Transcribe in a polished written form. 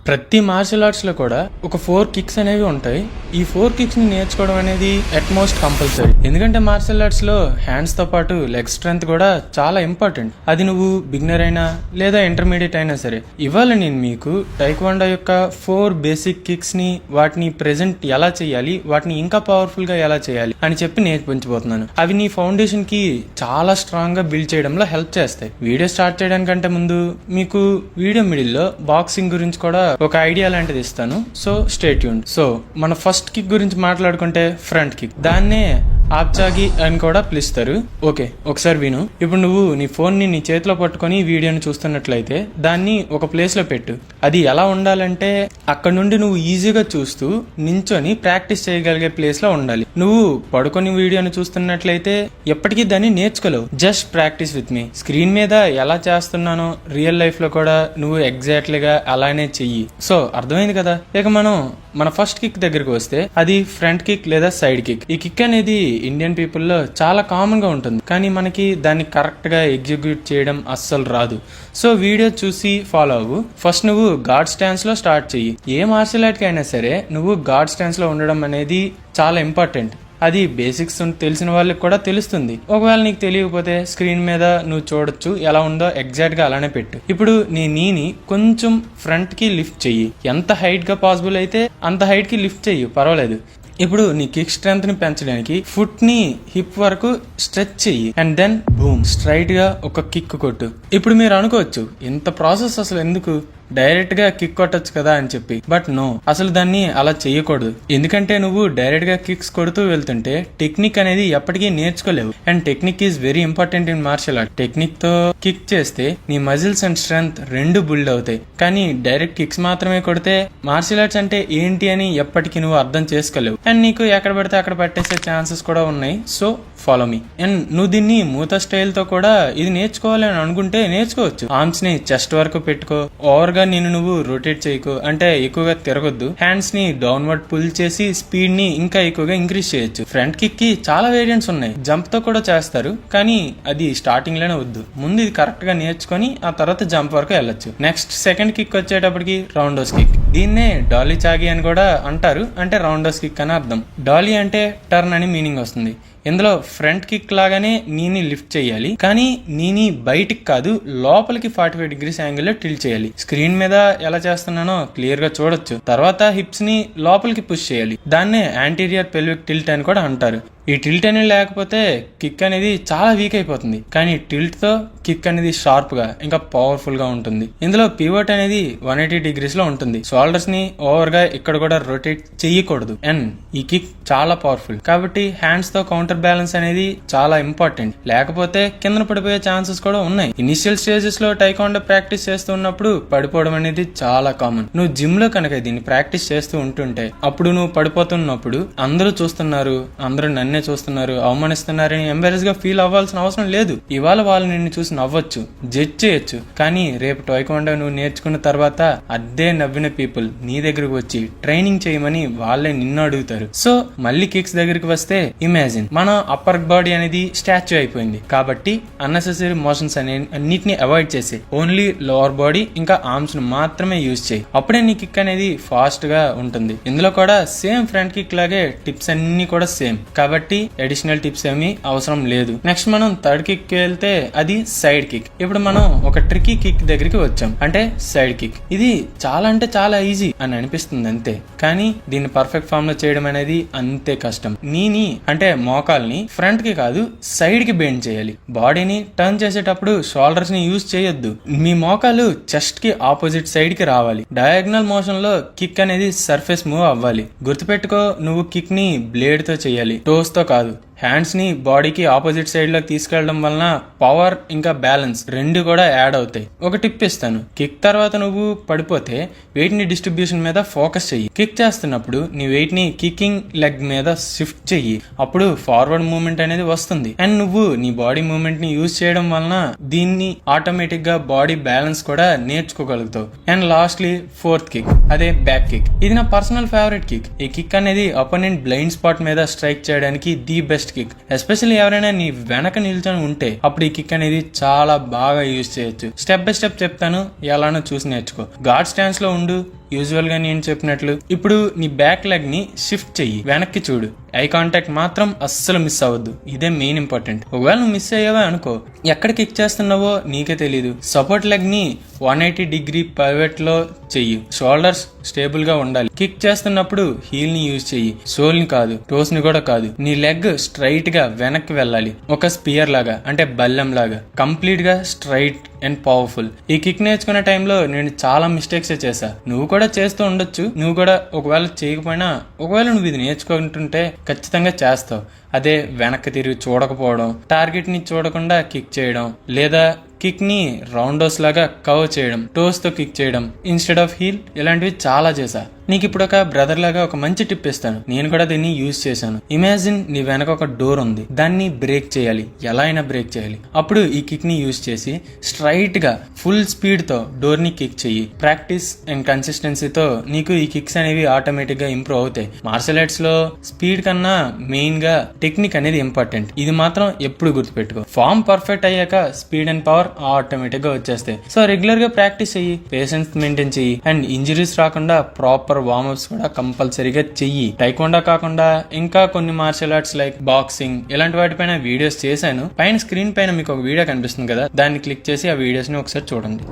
ప్రతి martial arts లో కూడా ఒక 4 కిక్స్ అనేవి ఉంటాయి. ఈ 4 కిక్స్ ని నేర్చుకోవడం అనేది అట్మోస్ట్ కంపల్సరీ. ఎందుకంటే మార్షల్ ఆర్ట్స్ లో హ్యాండ్స్ తో పాటు లెగ్ స్ట్రెంత్ కూడా చాలా ఇంపార్టెంట్. అది నువ్వు బిగినర్ అయినా లేదా ఇంటర్మీడియట్ అయినా సరే. ఇవాళ నేను మీకు టైక్వాండో యొక్క 4 బేసిక్ కిక్స్ ని, వాటిని ప్రెజెంట్ ఎలా చేయాలి, వాటిని ఇంకా పవర్ఫుల్ గా ఎలా చేయాలి అని చెప్పి నేర్పించబోతున్నాను. అవి నీ ఫౌండేషన్ కి చాలా స్ట్రాంగ్ గా బిల్డ్ చేయడంలో హెల్ప్ చేస్తాయి. వీడియో స్టార్ట్ చేయడానికంటే ముందు మీకు వీడియో మిడిల్ లో బాక్సింగ్ గురించి కూడా ఒక ఐడియా లాంటిది ఇస్తాను. So stay tuned. సో మన ఫస్ట్ కిక్ గురించి మాట్లాడుకుంటే ఫ్రంట్ కిక్. దాన్నే ఆప్చాగి అని కూడా పిలుస్తారు. ఓకే, ఒకసారి విను. ఇప్పుడు నువ్వు నీ ఫోన్ ని నీ చేతిలో పట్టుకొని వీడియోని చూస్తున్నట్లయితే దాన్ని ఒక ప్లేస్ లో పెట్టు. అది ఎలా ఉండాలంటే అక్కడ నుండి నువ్వు ఈజీగా చూస్తూ నించొని ప్రాక్టీస్ చేయగలిగే ప్లేస్ లో ఉండాలి. నువ్వు పడుకొని వీడియోని చూస్తున్నట్లయితే ఎప్పటికీ దాన్ని నేర్చుకోలేవు. Just practice with me. Screen మీద ఎలా చేస్తున్నానో రియల్ లైఫ్ లో కూడా నువ్వు ఎగ్జాక్ట్లీగా అలానే చెయ్యి. సో అర్థమైంది కదా. ఇక మనం మన ఫస్ట్ కిక్ దగ్గరికి వస్తే అది ఫ్రంట్ కిక్ లేదా సైడ్ కిక్. ఈ కిక్ అనేది ఇండియన్ పీపుల్ లో చాలా కామన్ గా ఉంటుంది, కానీ మనకి దాన్ని కరెక్ట్ గా ఎగ్జిక్యూట్ చేయడం అస్సలు రాదు. సో వీడియో చూసి ఫాలో అవ్వు. ఫస్ట్ నువ్వు గార్డ్ స్టాన్స్ లో స్టార్ట్ చెయ్యి. ఏ మార్షల్ ఆర్ట్ కి అయినా సరే నువ్వు గార్డ్ స్టాన్స్ లో ఉండడం అనేది చాలా ఇంపార్టెంట్. అది బేసిక్స్ తెలిసిన వాళ్ళకి కూడా తెలుస్తుంది. ఒకవేళ నీకు తెలియకపోతే స్క్రీన్ మీద నువ్వు చూడొచ్చు ఎలా ఉందో. ఎగ్జాక్ట్ గా అలానే పెట్టు. ఇప్పుడు నీ నీని కొంచెం ఫ్రంట్ కి లిఫ్ట్ చెయ్యి. ఎంత హైట్ గా పాసిబుల్ అయితే అంత హైట్ కి లిఫ్ట్ చెయ్యి, పర్వాలేదు. ఇప్పుడు నీ కిక్ స్ట్రెంత్ ని పెంచడానికి ఫుట్ ని హిప్ వరకు స్ట్రెచ్ చెయ్యి అండ్ దెన్ బూమ్ స్ట్రైట్ గా ఒక కిక్ కొట్టు. ఇప్పుడు మీరు అనుకోవచ్చు, ఇంత ప్రాసెస్ అసలు ఎందుకు, డైరెక్ట్ గా కిక్ కొట్టచ్చు కదా అని చెప్పి. బట్ నో, అసలు దాన్ని అలా చేయకూడదు. ఎందుకంటే నువ్వు డైరెక్ట్ గా కిక్స్ కొడుతూ వెళ్తుంటే టెక్నిక్ అనేది ఎప్పటికీ నేర్చుకోలేవు. And technique is very important in martial art. Technique తో కిక్ చేస్తే నీ మజిల్స్ అండ్ స్ట్రెంగ్త్ రెండు బిల్డ్ అవుతాయి. కానీ డైరెక్ట్ కిక్స్ మాత్రమే కొడితే మార్షల్ ఆర్ట్స్ అంటే ఏంటి అని ఎప్పటికీ నువ్వు అర్థం చేసుకోలేవు. అండ్ నీకు ఎక్కడ పడితే అక్కడ పట్టేసే ఛాన్సెస్ కూడా ఉన్నాయి. So follow me. అండ్ నువ్వు దీన్ని మూత స్టైల్ తో కూడా ఇది నేర్చుకోవాలి అని అనుకుంటే నేర్చుకోవచ్చు. ఆర్మ్స్ ని చెస్ట్ వరకు పెట్టుకో. ఓవర్ గా నువ్వు రొటేట్ చేయకు, అంటే ఎక్కువగా తిరగొద్దు. హ్యాండ్స్ ని డౌన్వర్డ్ పుల్ చేసి స్పీడ్ ని ఇంకా ఎక్కువగా ఇంక్రీజ్ చేయొచ్చు. ఫ్రంట్ కిక్ కి చాలా వేరియంట్స్ ఉన్నాయి. జంప్ తో కూడా చేస్తారు, కానీ అది స్టార్టింగ్ లోనే వద్దు. ముందు ఇది కరెక్ట్ గా నేర్చుకొని ఆ తర్వాత జంప్ వరకు వెళ్ళొచ్చు. నెక్స్ట్ సెకండ్ కిక్ వచ్చేటప్పటికి రౌండోస్ కిక్. దీన్నే డాలీ చాగి అని కూడా అంటారు, అంటే రౌండోస్ కిక్ అని అర్థం. డాలీ అంటే టర్న్ అని మీనింగ్ వస్తుంది. ఇందులో ఫ్రంట్ కిక్ లాగానే నీని లిఫ్ట్ చేయాలి, కానీ నీని బయటికి కాదు, లోపలికి 45 డిగ్రీస్ యాంగిల్ లో టిల్ట్ చేయాలి. స్క్రీన్ మీద ఎలా చేస్తున్నానో క్లియర్ గా చూడొచ్చు. తర్వాత హిప్స్ ని లోపలికి పుష్ చేయాలి. దాన్నే యాంటీరియర్ పెల్విక్ టిల్ట్ అని కూడా అంటారు. ఈ టిల్ట్ అనేది లేకపోతే కిక్ అనేది చాలా వీక్ అయిపోతుంది, కానీ టిల్ట్ తో కిక్ అనేది షార్ప్ గా ఇంకా పవర్ఫుల్ గా ఉంటుంది. ఇందులో పివట్ అనేది 180 డిగ్రీస్ లో ఉంటుంది. షోల్డర్స్ ని ఓవర్ గా ఇక్కడ కూడా రొటేట్ చేయకూడదు. అండ్ ఈ కిక్ చాలా పవర్ఫుల్ కాబట్టి హ్యాండ్స్ తో కౌంటర్ బ్యాలెన్స్ అనేది చాలా ఇంపార్టెంట్. లేకపోతే కింద పడిపోయే ఛాన్సెస్ కూడా ఉన్నాయి. ఇనిషియల్ స్టేజెస్ లో టైక్వాండో ప్రాక్టీస్ చేస్తున్నప్పుడు పడిపోవడం అనేది చాలా కామన్. నువ్వు జిమ్ లో కనుక దీన్ని ప్రాక్టీస్ చేస్తూ ఉంటుంటే అప్పుడు నువ్వు పడిపోతున్నప్పుడు అందరూ చూస్తున్నారు, అందరూ నన్నే చూస్తున్నారు, అవమానిస్తున్నారని ఎంబారెస్ గా ఫీల్ అవ్వాల్సిన అవసరం లేదు. ఇవాళ వాళ్ళు నిన్ను చూసి నవ్వచ్చు, జడ్జ్ చేయొచ్చు, కానీ రేపు టైక్వాండో నువ్వు నేర్చుకున్న తర్వాత అదే నవ్విన పీపుల్ నీ దగ్గరకు వచ్చి ట్రైనింగ్ చేయమని వాళ్ళే నిన్ను అడుగుతారు. సో మళ్ళీ కిక్స్ దగ్గరికి వస్తే ఇమాజిన్ మన అప్పర్ బాడీ అనేది స్టాచ్యూ అయిపోయింది కాబట్టి అన్నెసెసరీ మోషన్స్ అన్నిటిని అవాయిడ్ చేసి ఓన్లీ లోవర్ బాడీ ఇంకా ఆర్మ్స్ ను మాత్రమే యూజ్ చేయి. అప్పుడే నీ కిక్ అనేది ఫాస్ట్ గా ఉంటుంది. ఇందులో కూడా సేమ్ ఫ్రంట్ కిక్ లాగే టిప్స్ అన్ని కూడా సేమ్ కాబట్టి అడిషనల్ టిప్స్ ఏమీ అవసరం లేదు. నెక్స్ట్ మనం థర్డ్ కిక్ కి వెళ్తే అది సైడ్ కిక్. ఇప్పుడు మనం ఒక ట్రికీ కిక్ దగ్గరికి వచ్చాం, అంటే సైడ్ కిక్. ఇది చాలా అంటే చాలా ఈజీ అని అనిపిస్తుంది అంతే, కానీ దీన్ని పర్ఫెక్ట్ ఫామ్ లో చేయడం అనేది అంతే కష్టం. నీని అంటే మోకాల్ని ఫ్రంట్ కి కాదు సైడ్ కి బెండ్ చేయాలి. బాడీని టర్న్ చేసేటప్పుడు షోల్డర్స్ ని యూజ్ చేయొద్దు. మీ మోకాలు చెస్ట్ కి ఆపోజిట్ సైడ్ కి రావాలి. డయాగ్నల్ మోషన్ లో కిక్ అనేది సర్ఫేస్ మూవ్ అవ్వాలి. గుర్తుపెట్టుకో, నువ్వు కిక్ ని బ్లేడ్ తో చేయాలి, టోస్ తో కాదు. హ్యాండ్స్ ని బాడీకి ఆపోజిట్ సైడ్ లోకి తీసుకెళ్లడం వలన పవర్ ఇంకా బ్యాలెన్స్ రెండు కూడా యాడ్ అవుతాయి. ఒక టిప్ ఇస్తాను. కిక్ తర్వాత నువ్వు పడిపోతే వెయిట్ ని డిస్ట్రిబ్యూషన్ మీద ఫోకస్ చెయ్యి. కిక్ చేస్తున్నప్పుడు నీ వెయిట్ ని కికింగ్ లెగ్ మీద షిఫ్ట్ చెయ్యి. అప్పుడు ఫార్వర్డ్ మూవ్మెంట్ అనేది వస్తుంది. అండ్ నువ్వు నీ బాడీ మూవ్మెంట్ ని యూజ్ చేయడం వలన దీన్ని ఆటోమేటిక్ గా బాడీ బ్యాలెన్స్ కూడా నేర్చుకోగలుగుతావు. అండ్ లాస్ట్లీ ఫోర్త్ కిక్, అదే బ్యాక్ కిక్. ఇది నా పర్సనల్ ఫేవరెట్ కిక్. ఈ కిక్ అనేది అపోనెంట్ బ్లైండ్ స్పాట్ మీద స్ట్రైక్ చేయడానికి ది బెస్ట్ కిక్. ఎస్పెషల్లీ ఎవరైనా నీ వెనక నిల్చొని ఉంటే అప్పుడు ఈ కిక్ అనేది చాలా బాగా యూజ్ చేయొచ్చు. స్టెప్ బై స్టెప్ చెప్తాను, ఎలానో చూసి నేర్చుకో. గార్డ్ స్టాన్స్ లో ఉండు, యూజువల్ గా నేను చెప్పినట్లు. ఇప్పుడు నీ బ్యాక్ లెగ్ ని షిఫ్ట్ చెయ్యి, వెనక్కి చూడు. ఐ కాంటాక్ట్ మాత్రం అస్సలు మిస్ అవ్వద్దు, ఇదే మెయిన్ ఇంపార్టెంట్. ఒకవేళ నువ్వు మిస్ అయ్యావా అనుకో, ఎక్కడ కిక్ చేస్తున్నావో నీకే తెలీదు. సపోర్ట్ లెగ్ ని 180 డిగ్రీ పైవట్ లో చెయ్యి. షోల్డర్స్ స్టేబుల్ గా ఉండాలి. కిక్ చేస్తున్నప్పుడు హీల్ ని యూజ్ చెయ్యి, సోల్ ని కాదు, టోస్ ని కూడా కాదు. నీ లెగ్ స్ట్రైట్ గా వెనక్కి వెళ్ళాలి, ఒక స్పియర్ లాగా, అంటే బల్లెం లాగా, కంప్లీట్ గా స్ట్రైట్ అండ్ పవర్ఫుల్. ఈ కిక్ నేర్చుకునే టైంలో నేను చాలా మిస్టేక్స్ చేశా, నువ్వు కూడా చేస్తూ ఉండొచ్చు. నువ్వు కూడా ఒకవేళ చేయకపోయినా, ఒకవేళ నువ్వు ఇది నేర్చుకుంటుంటే ఖచ్చితంగా చేస్తావు. అదే వెనక్కి తిరిగి చూడకపోవడం, టార్గెట్ ని చూడకుండా కిక్ చేయడం, లేదా కిక్ ని రౌండోస్ లాగా కవర్ చేయడం, టోస్ తో కిక్ చేయడం ఇన్స్టెడ్ ఆఫ్ హీల్, ఇలాంటివి చాలా చేశా. నీకు ఇప్పుడు ఒక బ్రదర్ లాగా ఒక మంచి టిప్ ఇస్తాను, నేను కూడా దీన్ని యూజ్ చేశాను. ఇమాజిన్ నీ వెనక ఒక డోర్ ఉంది, దాన్ని బ్రేక్ చేయాలి, ఎలా అయినా బ్రేక్ చేయాలి. అప్పుడు ఈ కిక్ ని యూజ్ చేసి స్ట్రైట్ గా ఫుల్ స్పీడ్ తో డోర్ ని కిక్ చెయ్యి. ప్రాక్టీస్ అండ్ కన్సిస్టెన్సీతో నీకు ఈ కిక్స్ అనేవి ఆటోమేటిక్ గా ఇంప్రూవ్ అవుతాయి. మార్షల్ ఆర్ట్స్ లో స్పీడ్ కన్నా మెయిన్ గా టెక్నిక్ అనేది ఇంపార్టెంట్, ఇది మాత్రం ఎప్పుడు గుర్తుపెట్టుకో. ఫామ్ పర్ఫెక్ట్ అయ్యాక స్పీడ్ అండ్ పవర్ ఆటోమేటిక్ గా వచ్చేస్తాయి. సో రెగ్యులర్ గా ప్రాక్టీస్ చెయ్యి, పేషెన్స్ మెయింటైన్ చెయ్యి, అండ్ ఇంజరీస్ రాకుండా ప్రాపర్ వార్మప్స్ కూడా కంపల్సరీగా చెయ్యి. టైక్వాండో కాకుండా ఇంకా కొన్ని మార్షల్ ఆర్ట్స్ లైక్ బాక్సింగ్, ఇలాంటి వాటిపైన వీడియోస్ చేశాను. పైన స్క్రీన్ పైన మీకు ఒక వీడియో కనిపిస్తుంది కదా, దాన్ని క్లిక్ చేసి ఆ వీడియోస్ ని ఒకసారి చూడండి.